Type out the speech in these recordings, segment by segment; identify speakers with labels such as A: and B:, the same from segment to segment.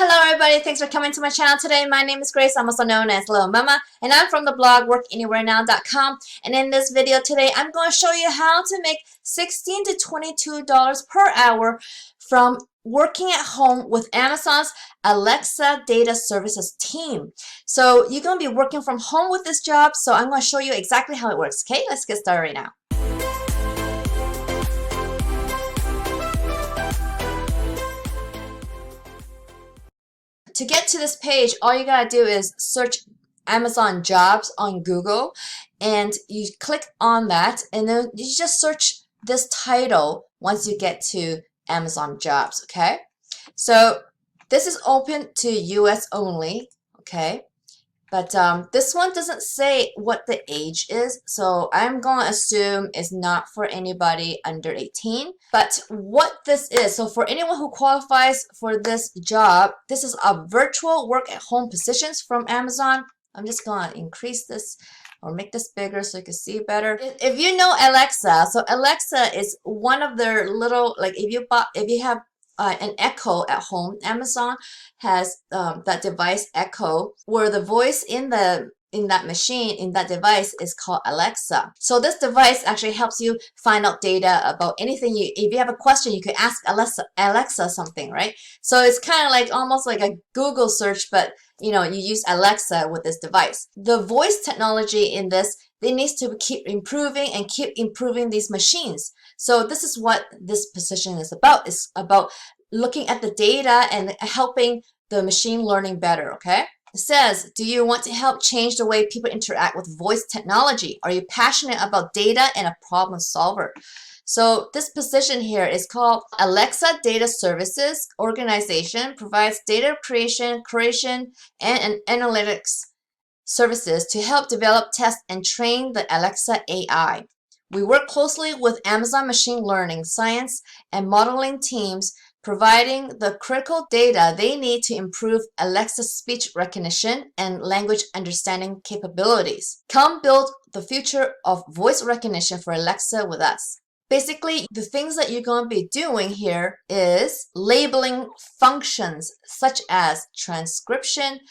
A: Hello everybody, thanks for coming to my channel today. My name is Grace, I'm also known as Littlemama, and I'm from the blog workanywherenow.com. And in this video today, I'm going to show you how to make $16 to $22 per hour from working at home with Amazon's Alexa Data Services team. So you're going to be working from home with this job, so I'm going to show you exactly how it works. Okay, let's get started right now. To get to this page, all you gotta do is search Amazon jobs on Google, and you click on that, and then you just search this title once you get to Amazon jobs. Okay, so this is open to US only. Okay, but this one doesn't say what the age is, so I'm going to assume it's not for anybody under 18. But what this is, so for anyone who qualifies for this job, this is a virtual work at home positions from Amazon. I'm just going to increase this or make this bigger so you can see better. If you know Alexa, so Alexa is one of their little, like if you have an Echo at home, Amazon has that device Echo, where the voice in that machine, in that device, is called Alexa. So this device actually helps you find out data about anything. If you have a question, you can ask Alexa something, right? So it's kind of like almost like a Google search, but you use Alexa with this device. The voice technology in this, it needs to keep improving these machines. So this is what this position is about. It's about looking at the data and helping the machine learning better, okay? It says, do you want to help change the way people interact with voice technology? Are you passionate about data and a problem solver? So this position here is called Alexa Data Services Organization, provides data creation, curation, and analytics services to help develop, test, and train the Alexa AI. We work closely with Amazon machine learning, science, and modeling teams, providing the critical data they need to improve Alexa's speech recognition and language understanding capabilities. Come build the future of voice recognition for Alexa with us. Basically, the things that you're going to be doing here is labeling functions such as transcription,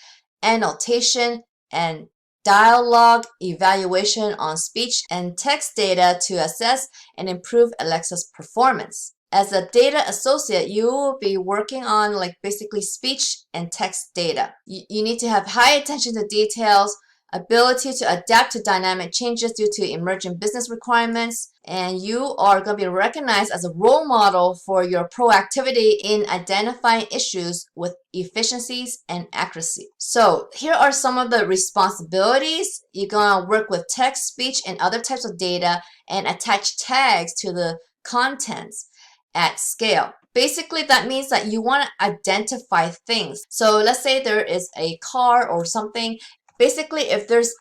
A: annotation, and dialogue evaluation on speech and text data to assess and improve Alexa's performance. As a data associate, you will be working on basically speech and text data. You need to have high attention to details, ability to adapt to dynamic changes due to emerging business requirements, and you are going to be recognized as a role model for your proactivity in identifying issues with efficiencies and accuracy. So here are some of the responsibilities. You're going to work with text, speech, and other types of data and attach tags to the contents at scale. Basically, that means that you want to identify things. So let's say there is a car or something. Basically, if there's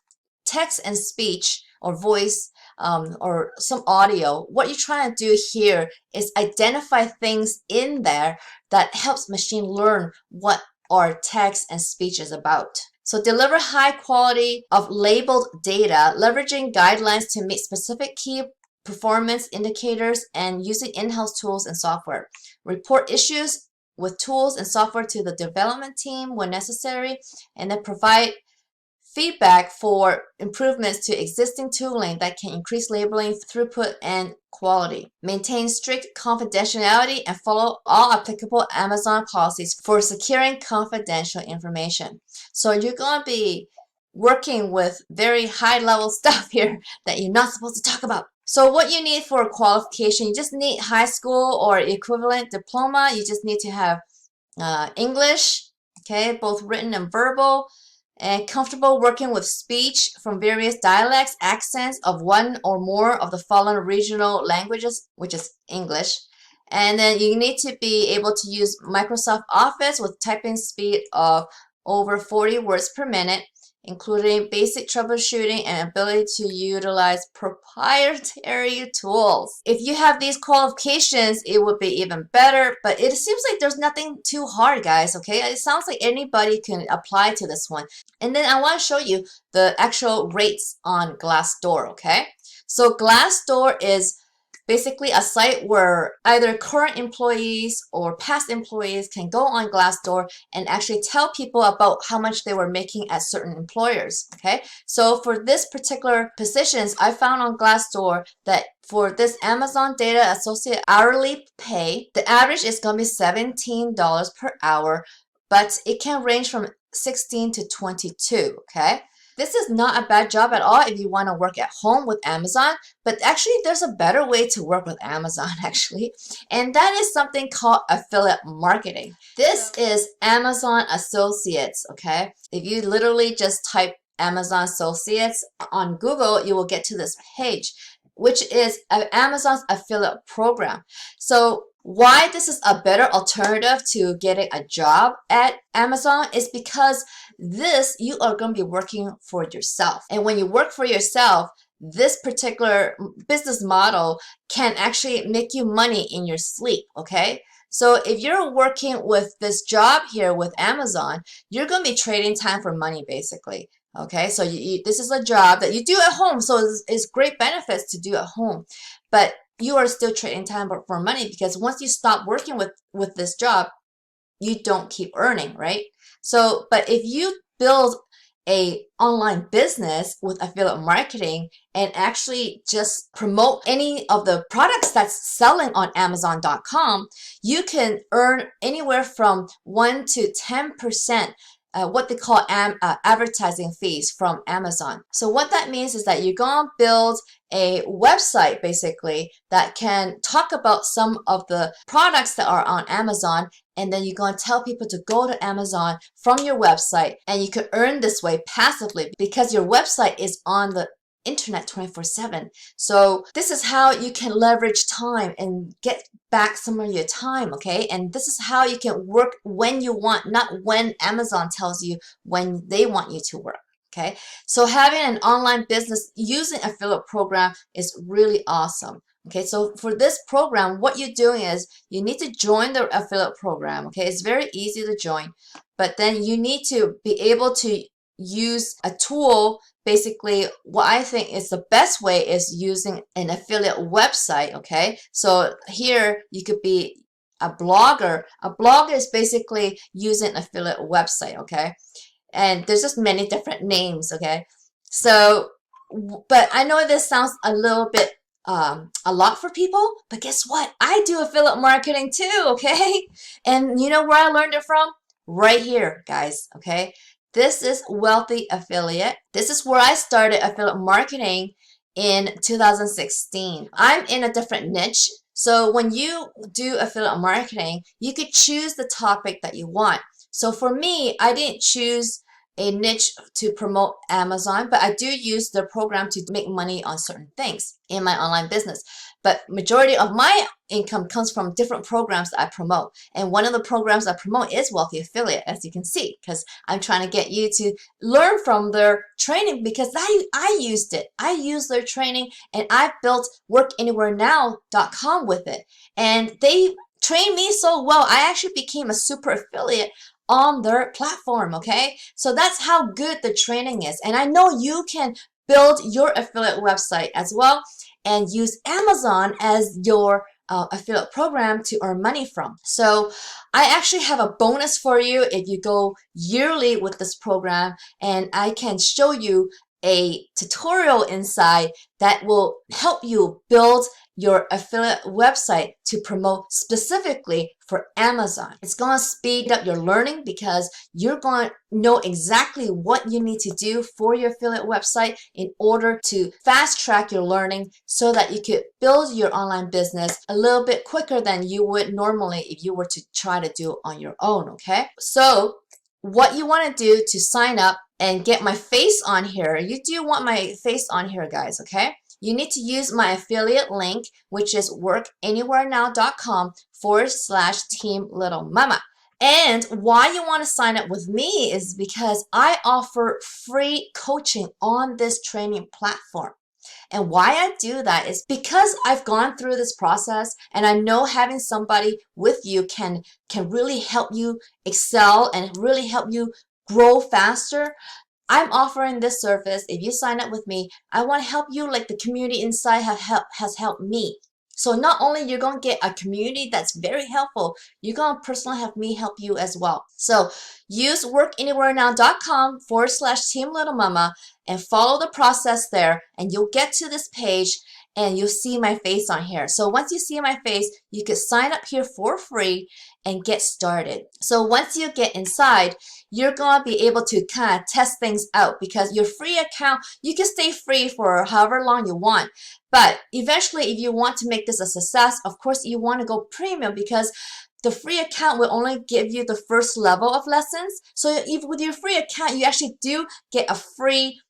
A: text and speech or voice or some audio, what you're trying to do here is identify things in there that helps machine learn what our text and speech is about. So deliver high quality of labeled data, leveraging guidelines to meet specific key performance indicators and using in-house tools and software. Report issues with tools and software to the development team when necessary, and then provide feedback for improvements to existing tooling that can increase labeling throughput and quality. Maintain strict confidentiality and follow all applicable Amazon policies for securing confidential information. So you're going to be working with very high-level stuff here that you're not supposed to talk about. So what you need for qualification, you just need high school or equivalent diploma. You just need to have English, okay, both written and verbal, and comfortable working with speech from various dialects, accents of one or more of the following regional languages, which is English. And then you need to be able to use Microsoft Office with typing speed of over 40 words per minute, including basic troubleshooting and ability to utilize proprietary tools. If you have these qualifications, it would be even better, but it seems like there's nothing too hard, guys, okay? It sounds like anybody can apply to this one. And then I want to show you the actual rates on Glassdoor, okay? So Glassdoor is basically a site where either current employees or past employees can go on Glassdoor and actually tell people about how much they were making at certain employers. Okay, so for this particular positions, I found on Glassdoor that for this Amazon Data Associate hourly pay, the average is going to be $17 per hour, but it can range from 16 to 22. Okay, this is not a bad job at all if you want to work at home with Amazon, but actually there's a better way to work with Amazon actually, and that is something called affiliate marketing. This is Amazon Associates. Okay, if you literally just type Amazon Associates on Google, you will get to this page, which is Amazon's affiliate program. So why this is a better alternative to getting a job at Amazon is because this, you are going to be working for yourself. And when you work for yourself, this particular business model can actually make you money in your sleep, okay? So if you're working with this job here with Amazon, you're going to be trading time for money basically. Okay, so this is a job that you do at home, so it's great benefits to do at home, but you are still trading time for money, because once you stop working with this job, you don't keep earning, right? So, but if you build a online business with affiliate marketing and actually just promote any of the products that's selling on Amazon.com, you can earn anywhere from 1 to 10% what they call advertising fees from Amazon. So what that means is that you're going to build a website basically that can talk about some of the products that are on Amazon, and then you're going to tell people to go to Amazon from your website, and you can earn this way passively because your website is on the internet 24/7. So this is how you can leverage time and get back some of your time, okay? And this is how you can work when you want, not when Amazon tells you when they want you to work, okay? So having an online business using affiliate program is really awesome. Okay, so for this program, what you're doing is you need to join the affiliate program, okay? It's very easy to join, but then you need to be able to use a tool. Basically, what I think is the best way is using an affiliate website, okay? So here you could be a blogger. A blogger is basically using an affiliate website, okay? And there's just many different names, okay? So, but I know this sounds a little bit a lot for people, but guess what? I do affiliate marketing too, okay? And you know where I learned it from? Right here, guys, okay? This is Wealthy Affiliate. This is where I started affiliate marketing in 2016. I'm in a different niche. So when you do affiliate marketing, you could choose the topic that you want. So for me, I didn't choose a niche to promote Amazon, but I do use the program to make money on certain things in my online business. But majority of my income comes from different programs that I promote. And one of the programs I promote is Wealthy Affiliate, as you can see, because I'm trying to get you to learn from their training, because I used it. I used their training, and I built workanywherenow.com with it. And they trained me so well, I actually became a super affiliate on their platform, okay? So that's how good the training is. And I know you can build your affiliate website as well and use Amazon as your affiliate program to earn money from. So I actually have a bonus for you if you go yearly with this program, and I can show you a tutorial inside that will help you build your affiliate website to promote specifically for Amazon. It's going to speed up your learning because you're going to know exactly what you need to do for your affiliate website in order to fast track your learning so that you could build your online business a little bit quicker than you would normally if you were to try to do it on your own, okay? So what you want to do to sign up and get my face on here, you do want my face on here, guys, okay? You need to use my affiliate link, which is workanywherenow.com/Team Littlemama. And why you want to sign up with me is because I offer free coaching on this training platform. And why I do that is because I've gone through this process, and I know having somebody with you can really help you excel and really help you grow faster. I'm offering this service. If you sign up with me, I want to help you like the community inside has helped me. So not only you're going to get a community that's very helpful, you're going to personally have me help you as well. So use workanywherenow.com/Team Littlemama and follow the process there, and you'll get to this page and you'll see my face on here. So once you see my face, you can sign up here for free and get started. So once you get inside, you're going to be able to kind of test things out, because your free account, you can stay free for however long you want. But eventually, if you want to make this a success, of course, you want to go premium, because the free account will only give you the first level of lessons. So if with your free account, you actually do get a free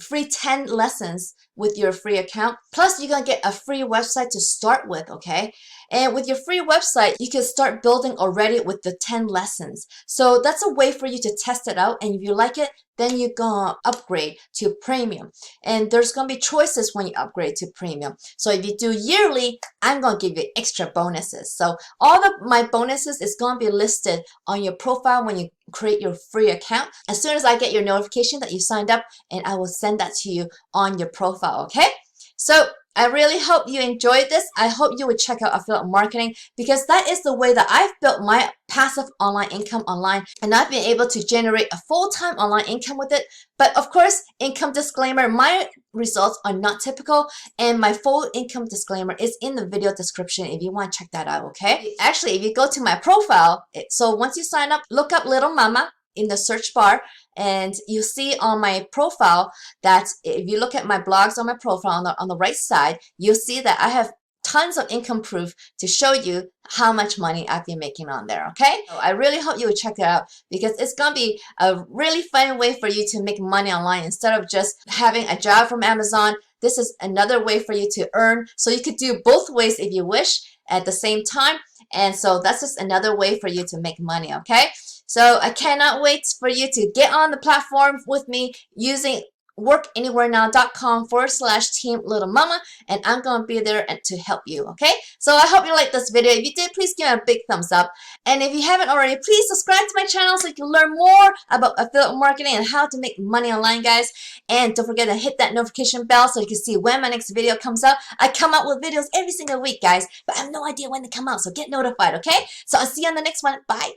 A: free 10 lessons with your free account. Plus, you're going to get a free website to start with, okay? And with your free website, you can start building already with the 10 lessons. So that's a way for you to test it out. And if you like it, then you're going to upgrade to premium. And there's going to be choices when you upgrade to premium. So if you do yearly, I'm going to give you extra bonuses. So all of my bonuses is going to be listed on your profile when you create your free account. As soon as I get your notification that you signed up, and I will send that to you on your profile, okay? So I really hope you enjoyed this. I hope you would check out affiliate marketing, because that is the way that I've built my passive online income online, and I've been able to generate a full-time online income with it. But of course, income disclaimer, my results are not typical, and my full income disclaimer is in the video description if you want to check that out, okay? Actually, if you go to my profile, so once you sign up, look up Littlemama in the search bar, and you see on my profile that if you look at my blogs on my profile on the right side, you'll see that I have tons of income proof to show you how much money I've been making on there, okay? So I really hope you would check it out, because it's going to be a really fun way for you to make money online instead of just having a job from Amazon. This is another way for you to earn. So you could do both ways if you wish at the same time. And so that's just another way for you to make money, okay? So I cannot wait for you to get on the platform with me using workanywherenow.com/Team Littlemama, and I'm going to be there to help you, okay? So I hope you liked this video. If you did, please give me a big thumbs up. And if you haven't already, please subscribe to my channel so you can learn more about affiliate marketing and how to make money online, guys. And don't forget to hit that notification bell so you can see when my next video comes out. I come out with videos every single week, guys, but I have no idea when they come out, so get notified, okay? So I'll see you on the next one. Bye.